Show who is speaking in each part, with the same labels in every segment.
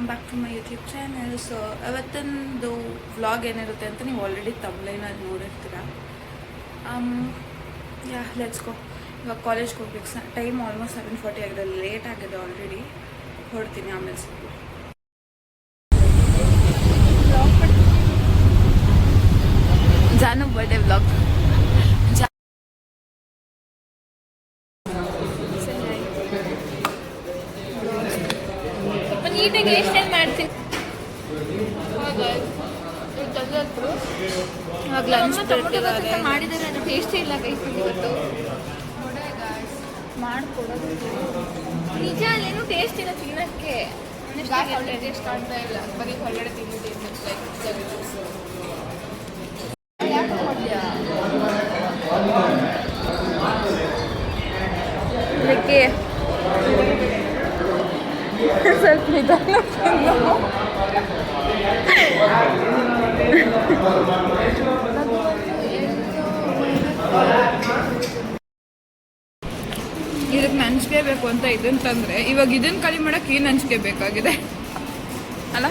Speaker 1: Back to my YouTube channel. So ಅವತ್ತೊಂದು vlog ಏನಿರುತ್ತೆ ಅಂತ ನೀವು ಆಲ್ರೆಡಿ ತಮ್ಲೈನಲ್ಲಿ ನೋಡಿರ್ತೀರ. Yeah let's go. ಇವಾಗ ಕಾಲೇಜ್ಗೆ ಹೋಗ್ಬೇಕು. ಟೈಮ್ ಆಲ್ಮೋಸ್ಟ್ 7:40 ಆಗಿದೆ, ಲೇಟ್ ಆಗಿದೆ ಆಲ್ರೆಡಿ. ಹೊಡ್ತೀನಿ ಆಮೇಲೆ ಸಿಗ್ತೀನಿ. ಜಾನು ಬರ್ಡೇ ವ್ಲಾಗ್.
Speaker 2: ನೀಟಾಗಿ ಎಷ್ಟೇನು ಮಾಡ್ತೀನಿ.
Speaker 1: ಇವಾಗ ಲಂಚ್
Speaker 2: ಮಾಡಿದರೆ ಅದು ಟೇಸ್ಟೇ ಇಲ್ಲ ಗೈಸ್. ಇವತ್ತು
Speaker 1: ಮಾಡಿಕೊಡೋದು
Speaker 2: ನಿಜ ಅಲ್ಲೇನು ಟೇಸ್ಟ್ ಇಲ್ಲ ತಿನ್ನೋಕ್ಕೆ. ಟೇಸ್ಟ್ ಕಾಣ್ತಾ ಇಲ್ಲ, ಬರೀ ಹೊರಗಡೆ ತಿಂದಿದ್ದೀನಿ. ಯಾಕೆ ಕೊಡ್ತೀಯಾ
Speaker 1: ಅದಕ್ಕೆ ಸ್ವಲ್ಪ ನಿಧಾನ. ಇದಕ್ಕೆ ನಂಚ್ಕೋಬೇಕು ಅಂತ ಇದನ್ನ ತಂದ್ರೆ ಇವಾಗ ಇದನ್ನ ಕಲಿ ಮಾಡಕ್ಕೆ ಏನು ಹಂಚ್ಕೋಬೇಕಾಗಿದೆ ಅಲ್ಲ?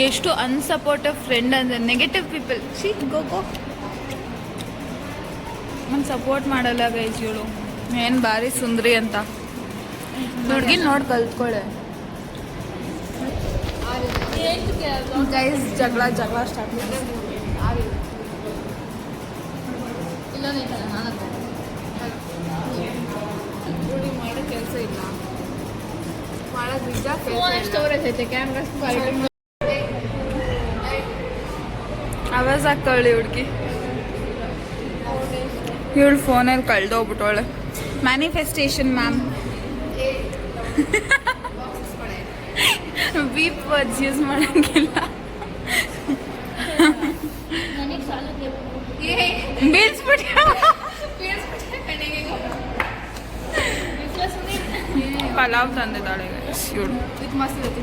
Speaker 1: ಎಷ್ಟು ಅನ್ಸಪೋರ್ಟಿವ್ ಫ್ರೆಂಡ್ ಅಂದರೆ ನೆಗೆಟಿವ್ ಪೀಪಲ್ ಗೋ ನಾನು ಸಪೋರ್ಟ್ ಮಾಡಲ್ಲ ಗೈಸ್. ಇವಳು ಏನು ಭಾರಿ ಸುಂದ್ರಿ ಅಂತ ಹುಡುಗಿ ನೋಡಿ ಕಲ್ತ್ಕೊಳ್ಳೆ ಗೈಸ್. ಜಗಳ ಸ್ಟಾರ್ಟ್ ಮಾಡೋ ಕೆಲಸ ಇಲ್ಲ, ಮಾಡೋದು ನಿಜ.
Speaker 2: ಸ್ಟೋರೇಜ್ ಐತೆ ಕ್ಯಾಮ್ರಾ,
Speaker 1: ಆವಾಜ್ ಆಗ್ತಾವಳಿ ಹುಡುಗಿ. ಇವಳು ಫೋನಲ್ಲಿ ಕಳ್ದೋಗ್ಬಿಟ್ಟವಳೆ. Manifestation ma'am. Beep words use ಮಾಡೋಂಗಿಲ್ಲ. ಪಲಾವ್ ತಂದಿದ್ದಾಳೆ ಇವಳು. ಇದು ಮಸ್ತ್ ಇರುತ್ತೆ.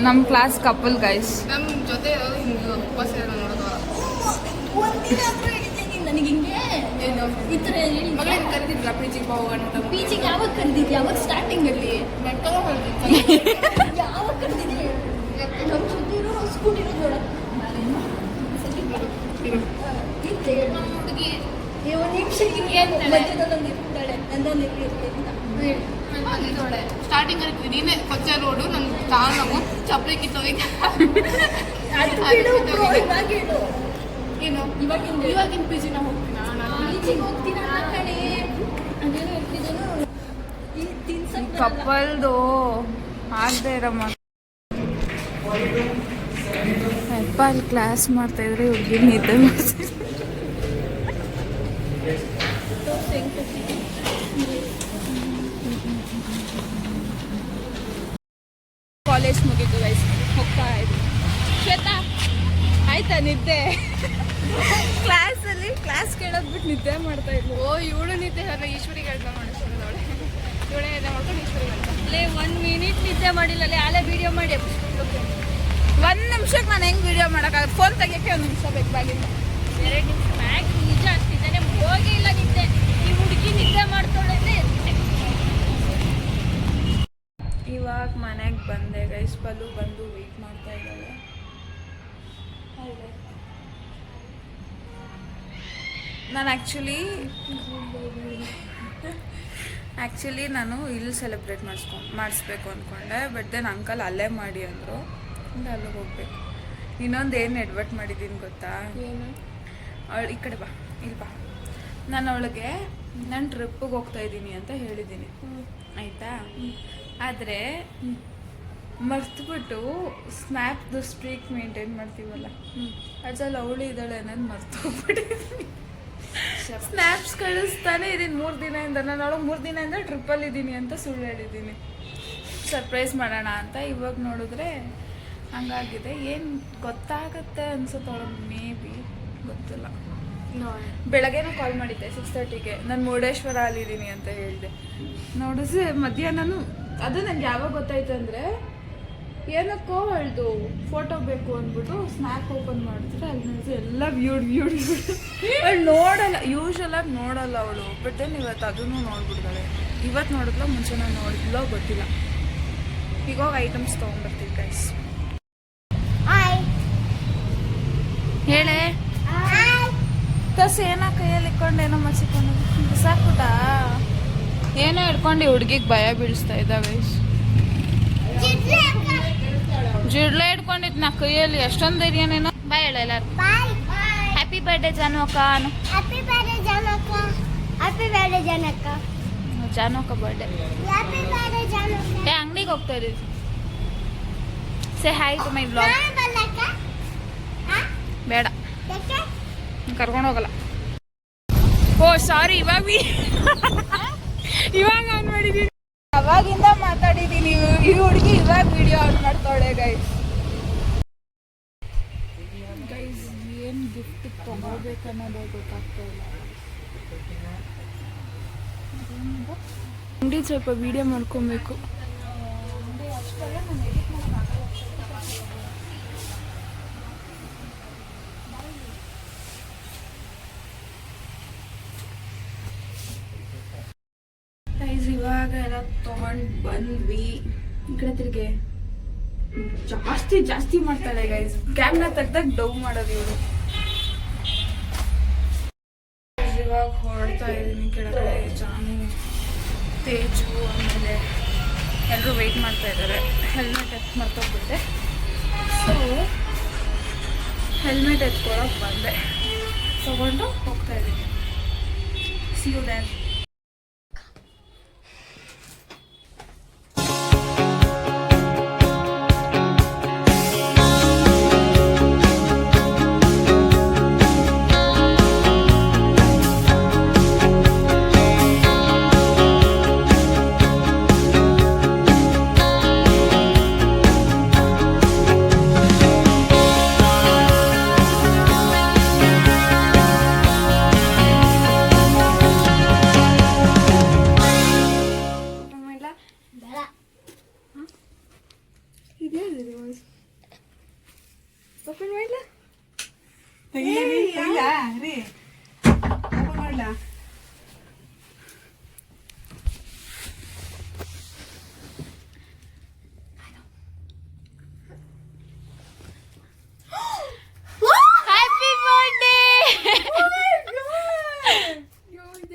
Speaker 1: ನಮ್ಮ ಕ್ಲಾಸ್ ಕಪಲ್ ಗೈಸ್.
Speaker 2: ನಮ್ಮ ಜೊತೆ ಹಿಂಗೆ ಉಪವಾಸ ನೋಡೋದು ನನಗೆ ಹಿಂಗೆ ಈ ಥರ ಮಗಳೇ ಕರೆದಿದ್ಲ ಪೀಚಿಗೆ ಹೋಗೋಣ ಅಂತ. ಪೀಚಿಗೆ ಯಾವಾಗ ಕರೆದಿದ್ದೆ? ಯಾವಾಗ ಸ್ಟಾರ್ಟಿಂಗಲ್ಲಿ ಯಾವಾಗ ಕರೆದಿದ್ದೆ? ನಮ್ಮ ಜೊತೆ ಇರೋ ಸ್ಕೂಲ್ ಇರೋದು ನೋಡೋದು ಹುಡುಗಿ ಒಂದು ನಿಮಿಷ ಮಧ್ಯದೊಂದು ಇರ್ತಾಳೆ, ನಂದೊಂದು ಇರ್ತಾಳೆ. ಸ್ಟಾರ್ಟಿಂಗ್ ಅಲ್ಲಿ ನೀನೇ ಕೊಚ್ಚ ರೋಡು ನನ್ನ ನಾವು ಚಪ್ಪಲಿ ಕಿತ್ತೋಗಿದ್ದ. ಏನು ಇವಾಗಿನ ಪಿ ಜಿನ ಹೋಗ್ತೀನ
Speaker 1: ಕಪಲ್ದು ಆಗದೆ ಇರೋ ಅಪ್ಪ ಅಲ್ಲಿ ಕ್ಲಾಸ್ ಮಾಡ್ತಾಯಿದ್ರೆ ಹುಡುಗಿ ನಿದ್ದೆ ಮಾಡ್ತಿದ್ರು. ಕಾಲೇಜ್ ಮುಗಿತು ಗೈಸ್, ಹೋಗ್ತಾ ಇದ್ವಿ. ಶ್ವೇತಾ ಆಯ್ತಾ ನಿದ್ದೆ? ಕ್ಲಾಸಲ್ಲಿ ಕ್ಲಾಸ್ ಕೇಳೋದ್ಬಿಟ್ಟು ನಿದ್ದೆ ಮಾಡ್ತಾ ಇದ್ಲು.
Speaker 2: ಓ ಇವಳು ನಿದ್ದೆ ಅಲ್ಲ, ಈಶ್ವರಿಗೆ ಹೇಳ್ತಾ ಮಾಡಿಸ್ಕೊಂಡವಳೆ. ಇವಳೇ ನಿದ್ದೆ ಮಾಡ್ಕೊಂಡು ಈಶ್ವರಿಗೆ ಹೇಳ್ತಾ.
Speaker 1: ಅಲ್ಲೇ 1 ಮಿನಿಟ್ ನಿದ್ದೆ ಮಾಡಿಲ್ಲ. ಅಲ್ಲೇ ಆಲೇ ವಿಡಿಯೋ ಮಾಡಿ 1 ನಿಮಿಷಕ್ಕೆ ನಾನು ಹೆಂಗೆ ವಿಡಿಯೋ ಮಾಡೋಕ್ಕಾಗುತ್ತೆ? ಫೋನ್ ತೆಗಿಯೋಕ್ಕೆ 1 ನಿಮಿಷ ಬೇಕಾಗಿಲ್ಲ.
Speaker 2: 2 ನಿಮಿಷ ಮ್ಯಾಕ್. ನಿಜ ಅಷ್ಟಿದ್ದಾನೆ ಹೋಗೇ ಇಲ್ಲ ನಿದ್ದೆ. ಈ ಹುಡುಗಿ ನಿದ್ದೆ ಮಾಡ್ತಾಳೆ.
Speaker 1: ಇವಾಗ ಮನೆಗೆ ಬಂದೆ ಗೈಸ್. ಪಲ್ಲು ಬಂದು ವೆಯ್ಟ್ ಮಾಡ್ತಾ ಇದ್ದಾಳೆ. ನಾನು ಆ್ಯಕ್ಚುಲಿ ನಾನು ಇಲ್ಲಿ ಸೆಲೆಬ್ರೇಟ್ ಮಾಡಿಸ್ಬೇಕು ಅಂದ್ಕೊಂಡೆ. ಬಟ್ ದೆನ್ ಅಂಕಲ್ ಅಲ್ಲೇ ಮಾಡಿ ಅಂದರು. ಅಲ್ಲಿಗೆ ಹೋಗ್ಬೇಕು. ಇನ್ನೊಂದು ಏನು ಎಡ್ವರ್ಟ್ ಮಾಡಿದ್ದೀನಿ ಗೊತ್ತಾ? ಅವಳು ಈ ಕಡೆ ಬಾ, ಇಲ್ಲಿ ಬಾ. ನಾನು ಅವಳಿಗೆ ನಾನು ಟ್ರಿಪ್ಪಿಗೆ ಹೋಗ್ತಾ ಇದ್ದೀನಿ ಅಂತ ಹೇಳಿದ್ದೀನಿ, ಆಯಿತಾ? ಆದರೆ ಮರ್ತುಬಿಟ್ಟು ಸ್ನ್ಯಾಪ್ದು ಸ್ಟ್ರೀಕ್ ಮೇಂಟೈನ್ ಮಾಡ್ತೀವಲ್ಲ, ಅದ್ರಲ್ಲಿ ಅವಳು ಇದ್ದಾಳೆ ಅನ್ನೋದು ಮರ್ತು ಹೋಗ್ಬಿಟ್ಟಿದ್ದೀನಿ. ಸ್ನ್ಯಾಪ್ಸ್ ಕಳಿಸ್ತಾನೆ ಇದೀನಿ 3 ದಿನದಿಂದ. ನಾನು ಅವಳು 3 ದಿನದಿಂದ ಟ್ರಿಪ್ಪಲ್ಲಿ ಇದ್ದೀನಿ ಅಂತ ಸುಳ್ಳು ಹೇಳಿದ್ದೀನಿ, ಸರ್ಪ್ರೈಸ್ ಮಾಡೋಣ ಅಂತ. ಇವಾಗ ನೋಡಿದ್ರೆ ಹಂಗಾಗಿದೆ. ಏನು ಗೊತ್ತಾಗುತ್ತೆ ಅನ್ಸುತ್ತೆ ಅವಳಿಗೆ, ಮೇ ಬಿ, ಗೊತ್ತಿಲ್ಲ. ಬೆಳಗ್ಗೆನೂ ಕಾಲ್ ಮಾಡಿದ್ದೆ 6:30ಗೆ. ನಾನು ಮುರುಡೇಶ್ವರ ಅಲ್ಲಿದ್ದೀನಿ ಅಂತ ಹೇಳಿದೆ. ನೋಡಿದ್ರೆ ಮಧ್ಯಾಹ್ನನೂ ಅದು ನನಗೆ ಯಾವಾಗ ಗೊತ್ತಾಯ್ತು ಅಂದರೆ ಏನಕ್ಕೋ ಹೇಳ್ದು ಫೋಟೋ ಬೇಕು ಅಂದ್ಬಿಟ್ಟು ಸ್ನ್ಯಾಪ್ ಓಪನ್ ಮಾಡಿದ್ರೆ ಅಲ್ಲಿ ನೋಡಿದ್ರೆ ಎಲ್ಲ ಬ್ಯೂಡ್ ಅವಳು ನೋಡಲ್ಲ ಯೂಶಲಾಗಿ ನೋಡಲ್ಲ ಅವಳು. ಬಟ್ ದೆನ್ ಇವತ್ತು ಅದನ್ನು ನೋಡ್ಬಿಡ್ತಾಳೆ. ಇವತ್ತು ನೋಡಿದ್ಲ ಮುಂಚೆ ನಾನು ನೋಡಿದ್ಲೋ ಗೊತ್ತಿಲ್ಲ. ಈಗ ಹೋಗಿ ಐಟಮ್ಸ್ ತೊಗೊಂಡ್ಬರ್ತೀವಿ ಗೈಸ್. ಹೇಳೆ ಕಸ್ ಏನೋ ಕೈಯಲ್ಲಿ ಇಟ್ಕೊಂಡು ಏನೋ ಮಚ್ಚಿಕೊಂಡು ಸಾಕ್ಬಿಟ್ಟ. ಏನೋ ಹಿಡ್ಕೊಂಡು ಹುಡುಗಿಗೆ ಭಯ ಬೀಳಿಸ್ತಾ ಇದ್ದಾವೆ. ಜಿಡ್ಲೆ ಇಟ್ಕೊಂಡಿದ್ ನಾ ಕೈಯಲ್ಲಿ ಎಷ್ಟೊಂದು ಧೈರ್ಯನೇನೋ. ಬಾಯ್ ಹೇಳ ಎಲ್ಲಾರು ಹ್ಯಾಪಿ ಬರ್ಡೇ ಜಾನು ಅಕ್ಕ.
Speaker 2: ಹ್ಯಾಪಿ ಬರ್ಡೇ ಜಾನಕ್ಕ. ಹ್ಯಾಪಿ ಬರ್ಡೇ ಜಾನಕ್ಕ.
Speaker 1: ಜಾನು ಅಕ್ಕ ಬರ್ಡೇ.
Speaker 2: ಹ್ಯಾಪಿ ಬರ್ಡೇ ಜಾನಕ್ಕ.
Speaker 1: ಅಂಗಡಿಗೆ ಹೋಗ್ತಾ ಇದೀವಿ. Say hi to my vlog. ಬೇಡ ಕರ್ಕೊಂಡು ಹೋಗಲ್ಲ. ಓ ಸಾರಿ ಇವಾಗ ಆನ್ ಮಾಡಿದೀನಿ. ಅವಾಗಿಂದ ಮಾತಾಡಿದೀನಿ. ಈ ಹುಡುಗಿ ಇವಾಗ ವಿಡಿಯೋ ಆನ್ ಮಾಡ್ತಾಳೆ ಗೈಸ್. ಏನು ಗಿಫ್ಟ್ ತಗೋಬೇಕನ್ನೋದೇ ಗೊತ್ತಾಗ್ತಾ ಇಲ್ಲ. ಅಂಗಡಿ ಸ್ವಲ್ಪ ವಿಡಿಯೋ ಮಾಡ್ಕೊಬೇಕು. ಇವಾಗ ಎಲ್ಲ ತಗೊಂಡ್ ಬಂದ್ವಿ. ಈ ಕಡೆ ತಿರ್ಗೆ ಜಾಸ್ತಿ ಮಾಡ್ತಾಳೆ ಗೈಸ್. ಕ್ಯಾಮ್ರಾ ತೆಗ್ದಾಗ ಡೌ ಮಾಡೋದು ಇವಳು. ಇವಾಗ ಹೊರಡ್ತಾ ಇದ್ದೀನಿ ಕೆಳಗಡೆ. ಜಾನು, ತೇಜು ಆಮೇಲೆ ಎಲ್ಲರೂ ವೆಯ್ಟ್ ಮಾಡ್ತಾ ಇದ್ದಾರೆ. ಹೆಲ್ಮೆಟ್ ಮರ್ತೋಗ್ಬಿಟ್ಟೆ. ಸೊ ಹೆಲ್ಮೆಟ್ ಎತ್ಕೊಳಕ್ಕೆ ಬಂದೆ. ತಗೊಂಡು ಹೋಗ್ತಾ ಇದ್ದೀನಿ. See you there.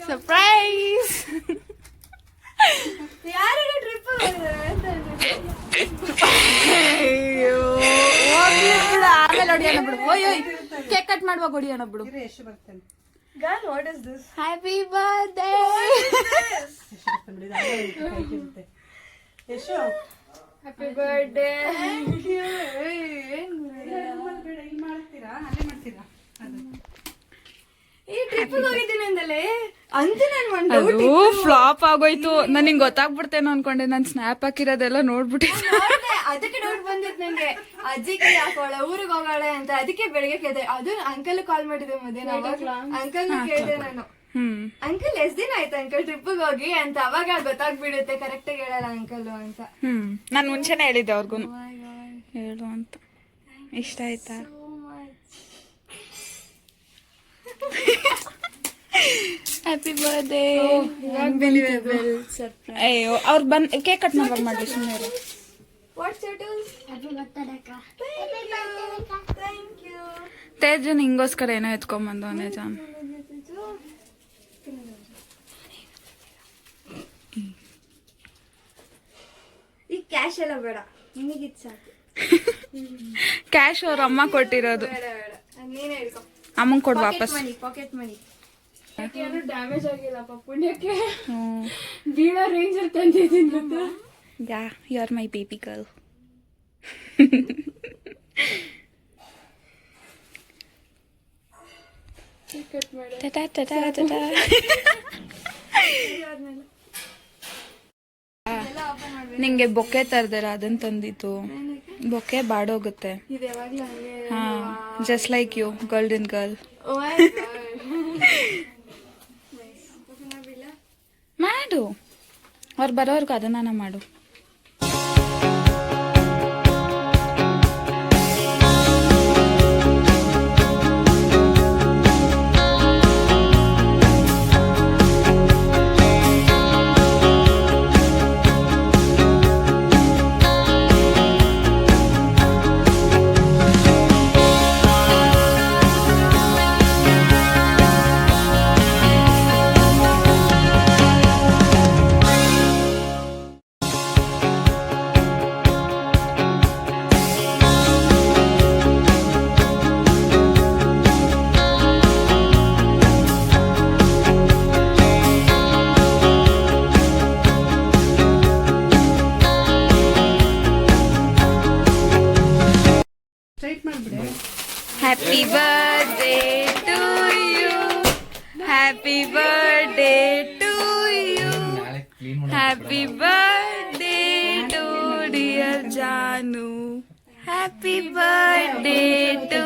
Speaker 1: ಸರ್ಪ್ರೈಸ್. ಆಮೇಲೆ ಹೊಡಿಯೋಣ ಬಿಡು. ಓಯ್ ಕೇಕ್ ಕಟ್ ಮಾಡುವಾಗ ಹೊಡಿಯೋಣ ಬಿಡು. Happy birthday. Happy birthday. ಅದು ಫ್ಲಾಪ್ ಆಗೋಯ್ತು. ನನಗೆ ಗೊತ್ತಾಗ್ಬಿಡ್ತೇನೋ ಅನ್ಕೊಂಡೆ. ನಾನು ಸ್ನ್ಯಾಪ್ ಹಾಕಿರೋದೆಲ್ಲ ನೋಡ್ಬಿಟ್ಟಿದ್ದೆ.
Speaker 2: ಅದಕ್ಕೆ ಡೌಟ್ ಬಂದಿತ್ತು ನಂಗೆ. ಅಜ್ಜಿಗೆ ಯಾಕೋಳೆ ಊರಿಗೆ ಹೋಗೋಳೆ ಅಂತ. ಅದಕ್ಕೆ ಬೆಳಿಗ್ಗೆ ಕೇಳಿದೆ. ಅದು ಅಂಕಲ್ ಕಾಲ್ ಮಾಡಿದೆ ಮಧ್ಯಾಹ್ನ. ಅಂಕಲ್ ಕೇಳಿದೆ ನಾನು. ಅಂಕಲ್ ಎಷ್ಟ್ ದಿನ ಆಯ್ತು ಅಂಕಲ್ ಟ್ರಿಪ್ಗೆ ಹೋಗಿ ಅಂತ. ಅವಾಗ ಗೊತ್ತಾಗ್ಬಿಡುತ್ತೆ ಕರೆಕ್ಟ್ ಆಗಿ ಹೇಳಲ್ಲ ಅಂಕಲ್ ಅಂತ.
Speaker 1: ನಾನು ಮುಂಚೆನೆ ಹೇಳಿದ್ದೆ ಅವ್ರಿಗೂ ಹೇಳು ಅಂತ. ಇಷ್ಟ ಆಯ್ತಾ? Happy birthday. ಅಯ್ಯೋ ಅವ್ರು ಬಂದ್ ಕೇಕ್ ಕಟ್ ಮಾಡುವಾಗ ಮಾಡ್ಲಿ ಸುಮ್ಮನೆ. ತೇಜು ನಿಂಗೋಸ್ಕರ ಏನೋ ಎತ್ಕೊಂಬಂದವನೇ ಜಾನ್.
Speaker 2: ಈಗ ಕ್ಯಾಶ್ ಎಲ್ಲ ಬೇಡ, ನಿಮಗಿದ್ ಸಾಕು.
Speaker 1: ಕ್ಯಾಶ್ ಅವ್ರ ಅಮ್ಮ ಕೊಟ್ಟಿರೋದು.
Speaker 2: ನೀನೇ ಹಿಡ್ಕೊ.
Speaker 1: ಅಮ್ಮಂಗೆ ಕೊಡು ವಾಪಸ್.
Speaker 2: Pocket money.
Speaker 3: ಡ್ಯಾಮೇಜ್ ಆಗಿಲ್ಲಪ್ಪ ಪುಣ್ಯಕ್ಕೆ. ಬೀಳೋ ರೇಂಜ್ ಅಲ್ಲಿ ತಂದಿದ್ದೀನಿ.
Speaker 1: Yeah you are my baby girl. ನಿಂಗೆ ಬೊಕ್ಕೆ ತರ್ದಾರ ಅದನ್ನ ತಂದಿತ್ತು. ಬೊಕ್ಕೆ ಬಾಡೋಗುತ್ತೆ. ಹಾ just like you golden girl. ಮಾಡು ಅವ್ರು ಬರೋರ್ಗು ಅದನ್ನ ಮಾಡು. Happy birthday to you, happy birthday to you, happy birthday to dear Janu, happy birthday to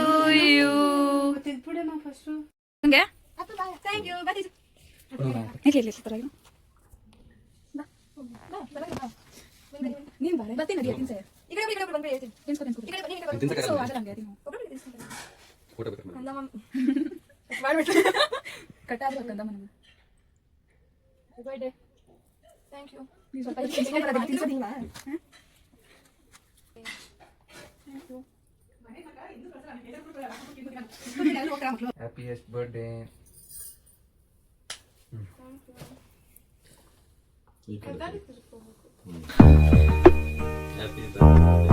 Speaker 1: you. ಹಂಗೆ
Speaker 2: thank you.
Speaker 4: Happiest birthday. Happy birthday.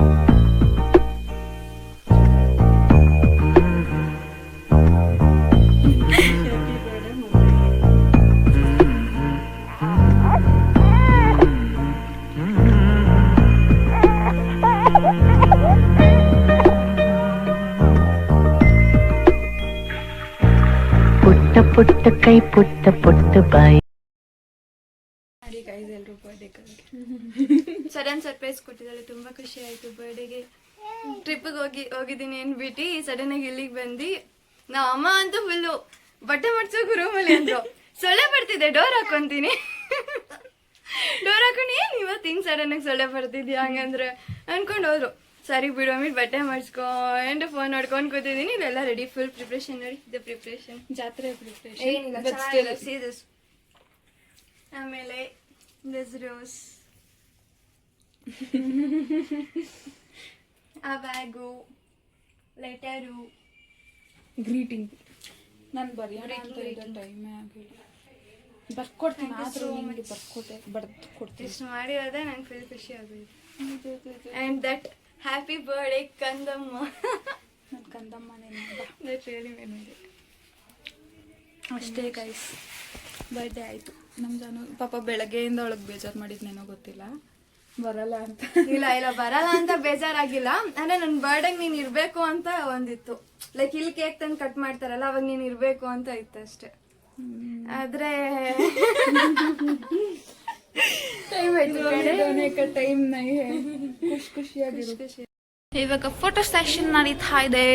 Speaker 5: ಪುಟ್ಟ ಪುಟ್ಟ ಕೈ ಪುಟ್ಟ ಪುಟ್ಟ ಬಾಯಿ.
Speaker 1: ಎಲ್ರು ಬರ್ಡೇ
Speaker 2: ಸಡನ್ ಸರ್ಪ್ರೈಸ್ ಕೊಟ್ಟಿದ್ದಾಳೆ, ತುಂಬಾ ಖುಷಿ ಆಯ್ತು. ಬರ್ಡೇಗೆ ಟ್ರಿಪ್ಗೆ ಹೋಗಿದ್ದೀನಿ ಅಂದ್ಬಿಟ್ಟು ಸಡನ್ ಆಗಿ ಇಲ್ಲಿಗೆ ಬಂದು ನಾ ಅಮ್ಮ ಅಂತೂ ಫುಲ್ಲು ಬಟ್ಟೆ ಮಾಡ್ಸೋಕು ರೂಮಲ್ಲಿ ಅಂದ್ರು. ಸೊಳ್ಳೆ ಬರ್ತಿದೆ, ಡೋರ್ ಹಾಕೊಂತೀನಿ. ಡೋರ್ ಹಾಕೊಂಡು ಏನ್ ಇವತ್ತು ಹಿಂಗ್ ಸಡನ್ ಆಗಿ ಸೊಳ್ಳೆ ಬರ್ತಿದ್ಯಾ ಹಂಗಂದ್ರೆ ಅನ್ಕೊಂಡು ಹೋದ್ರು. ಸರಿ ಬಿಡು ಅಮ್ಮಿಟ್ಟು ಬಟ್ಟೆ ಮಾಡಿಸ್ಕೊಂಡು ಫೋನ್ ನೋಡ್ಕೊಂಡು ಕೂತಿದ್ದೀನಿ. ಇಲ್ಲೆಲ್ಲ ರೆಡಿ, ಫುಲ್ ಪ್ರಿಪ್ರೇಷನ್ ನೋಡಿ. ಇದು ಪ್ರಿಪ್ರೇಷನ್,
Speaker 1: ಜಾತ್ರೆ
Speaker 2: ಏನಿಲ್ಲ ಚೆನ್ನಾಗಿದೆ. See this. ಆಮೇಲೆ ದಿಸ್ ರೋಸ್, ಆ ಬ್ಯಾಗು, ಲೆಟರು,
Speaker 1: ಗ್ರೀಟಿಂಗ್. ನಾನು ಬರೆಯೋಣ ಅಂತ ಇರೋ ಟೈಮೇ ಆಗಿಲ್ಲ. ಬರ್ಕೊಡ್ತೀನಿ, ಆದರೂ ನಿಮಗೆ ಬರ್ದು ಕೊಡ್ತೀನಿ.
Speaker 2: ಇಷ್ಟು ಮಾಡಿರೋದೆ ನಂಗೆ ಫುಲ್ ಖುಷಿ ಆಗೋಯ್ತು. ಆ್ಯಂಡ್ ದಟ್ ಹ್ಯಾಪಿ ಬರ್ಡೇ ಕಂದಮ್ಮ.
Speaker 1: ನನ್ನ ಕಂದಮ್ಮನೇ
Speaker 2: that really made me day.
Speaker 1: ಅಷ್ಟೇ ಗೈಸ್, ಬರ್ಡೇ ಆಯಿತು. ನಮ್ಮ ಜಾನು ಪಾಪ ಬೆಳಗ್ಗೆಯಿಂದ ಒಳಗೆ ಬೇಜಾರು ಮಾಡಿದ್ನೇನೋ ಗೊತ್ತಿಲ್ಲ, ಬರಲ್ಲ ಅಂತ.
Speaker 2: ಇಲ್ಲ ಬರಲ್ಲ ಅಂತ ಬೇಜಾರಾಗಿಲ್ಲ. ಅಂದ್ರೆ ನನ್ನ ಬರ್ಡೇಗೆ ನೀನು ಇರಬೇಕು ಅಂತ ಒಂದಿತ್ತು. ಲೈಕ್ ಇಲ್ಲಿ ಕೇಕ್ ತಂದು ಕಟ್ ಮಾಡ್ತಾರಲ್ಲ, ಅವಾಗ ನೀನು ಇರಬೇಕು ಅಂತ ಇತ್ತು ಅಷ್ಟೇ. ಆದ್ರೆ
Speaker 1: ಟೈಮ್ ಆಯ್ತು, ಟೈಮ್ ನೈ ಖುಷಿಯಾಗಿರು. ಇವಾಗ ಫೋಟೋ ಸೆಷನ್ ನಡೀತಾ ಇದೆ.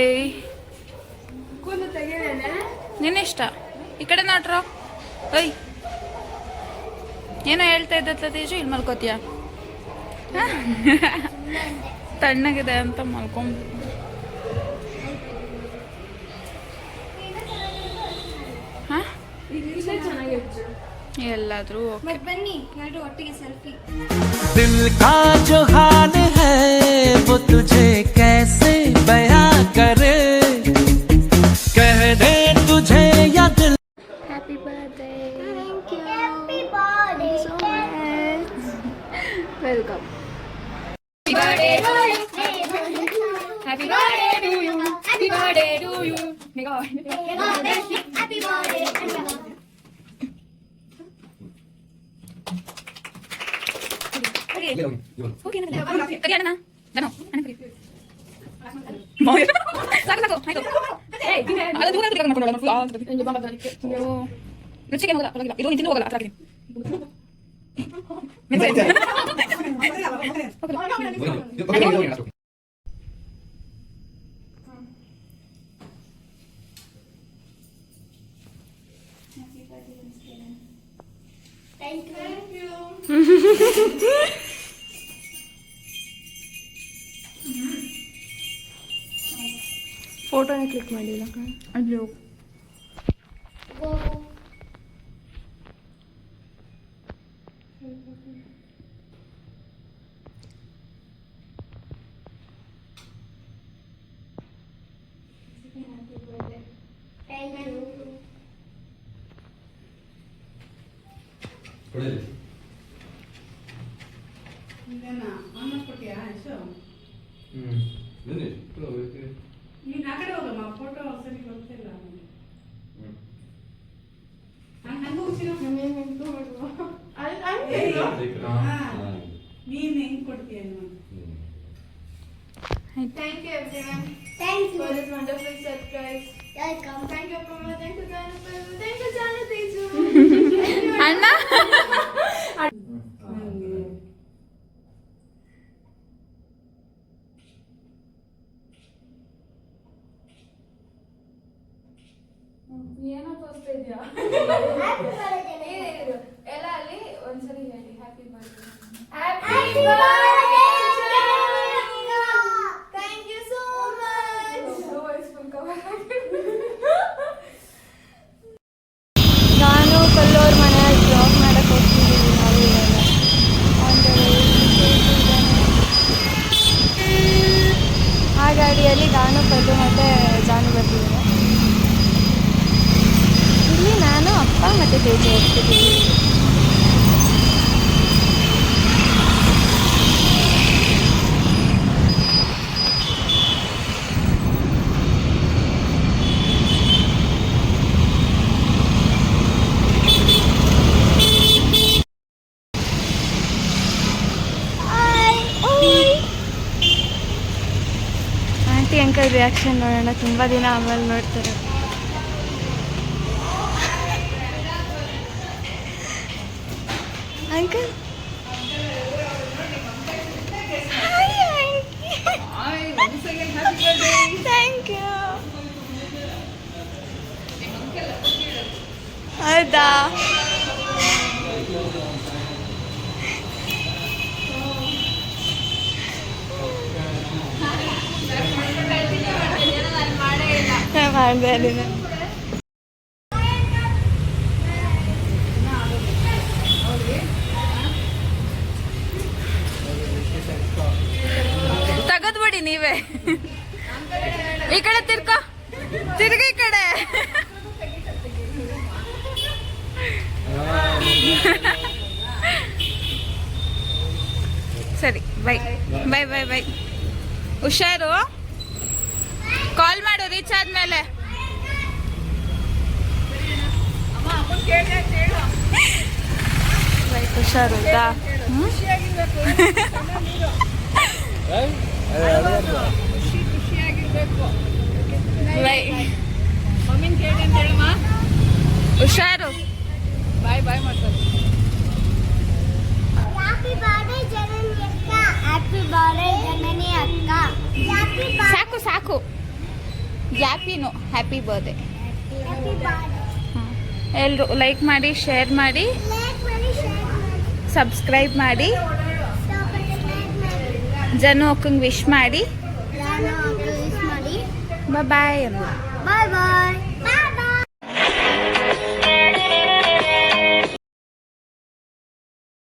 Speaker 2: ಕೂದಲು ತೆಗಿಲೇನೆ,
Speaker 1: ನಿನ್ನಿಷ್ಟ. ಈ ಕಡೆ ನಾಟ್ರ. ಓಯ್ ಏನೋ ಹೇಳ್ತಾ ಇದ್ದ ತೇಜು, ಇಲ್ಲಿ ಮಲ್ಕೋತೀಯ? ತಣ್ಣಗಿದೆ ಅಂತ ಮಲ್ಕೊಂಡ್ ಎಲ್ಲಾದ್ರೂ
Speaker 2: ಮತ್ ಬನ್ನಿ ಎಲ್ಲರೂ ಒಟ್ಟಿಗೆ ಸೆಲ್ಫಿ.
Speaker 6: दिल का जो हाल है वो तुझे कैसे बयां करे, कह दे तुझे या दिल.
Speaker 2: Happy birthday. Thank you. Happy birthday. Thank you so much. Welcome.
Speaker 1: Happy birthday to you. Happy birthday to you. Happy birthday to you.
Speaker 2: Happy birthday.
Speaker 1: Okay na. Kaya na. Ano? Ano kaya? Moy. Sako. Hayo. Hey, ala dura dura ಮಾಡ್ಕೊಂಡು ನಾನು full ಆ ಇಂಜ ಬಾಂಬ ಅದಕ್ಕೆ. ಅಯ್ಯೋ. ರುಚಿಗೆ ಹೋಗಲ್ಲ. ಇದು ತಿನ್ನು ಹೋಗಲ್ಲ ಅತ್ರಾಗಿ.
Speaker 2: Thank you. ಫೋಟೋನೇ ಕ್ಲಿಕ್ ಮಾಡಿಲ್ಲ
Speaker 1: ಅಯ್ಯೋ.
Speaker 7: ನೀನು ಆ ಕಡೆ ಹೋಗಮ್ಮ, ಫೋಟೋ ಸರಿ ಗೊತ್ತಿಲ್ಲ. ನೀನ್ ಹೆಂಗ್ ಕೊಡ್ತೀಯ?
Speaker 2: Thank you everyone. Thank you.
Speaker 3: for this wonderful surprise.
Speaker 2: Welcome.
Speaker 3: Thank you, Appa. Thank you, Janapal. Thank you, Janu Teju.
Speaker 1: ಅಣ್ಣ
Speaker 3: ಏನೋ ತೋರಿಸ್ತಾ ಇದೆಯಾ ಎಲ್ಲ ಅಲ್ಲಿ ಒಂದ್ಸರಿ ಹೇಳಿ happy birthday.
Speaker 2: Happy birthday, Thank you so much. ನಾನು ಕಲ್ಲೋರ್ ಮನೆ ಜಾಬ್ ಮಾಡಕ್ಕೆ ಹೋಗ್ತಿದ್ದೀವಿ ನಾವು ಇವಾಗ. ಆ ಗಾಡಿಯಲ್ಲಿ ಗಾನು ಕಲ್ಲು ಮತ್ತು ಜಾನು ಬರ್ತಿದ್ದಾರೆ. ಇಲ್ಲಿ ನಾನು ಅಪ್ಪ ಮತ್ತು ತೇಜು ಹೋಗ್ತಿದ್ದೀವಿ. ಆಂಟಿ ಅಂಕಲ್ ರಿಯಾಕ್ಷನ್ ನೋಡೋಣ. ತುಂಬ ದಿನ ಆಮೇಲೆ ನೋಡ್ತಾರೆ. Uncle thank you. ಹೌದಾ ಮಾಡಿದೆ.
Speaker 1: ತೆಗೆದ್ಬಿಡಿ ನೀವೇ. ಈ ಕಡೆ ತಿರ್ಕೋ, ತಿರ್ಗಿ ಈ ಕಡೆ. ಸರಿ ಬೈ ಬೈ ಬೈ ಬೈ. ಹುಷಾರು, ಕಾಲ್ ಮಾಡು ರೀಚ್ ಆದ್ಮೇಲೆ. ಬೈ ಹುಷಾರು ಆಯ್ತಾ? ಬೈ ಹುಷಾರು. ಬಾಯ್ ಬಾಯ್ ಮಾಡ್ತಾರೆ. ಸಾಕು ಸಾಕು, ಯಾಪಿನು ಹ್ಯಾಪಿ ಬರ್ಡೇ. ಎಲ್ಲರೂ ಲೈಕ್ ಮಾಡಿ, ಶೇರ್ ಮಾಡಿ, ಸಬ್ಸ್ಕ್ರೈಬ್ ಮಾಡಿ, ಜನ ಅಕ್ಕಂಗೆ ವಿಶ್ ಮಾಡಿ. ಬಾಯ್ ಬಾಯ್.
Speaker 2: ಬಾಯ್ ಬಾಯ್.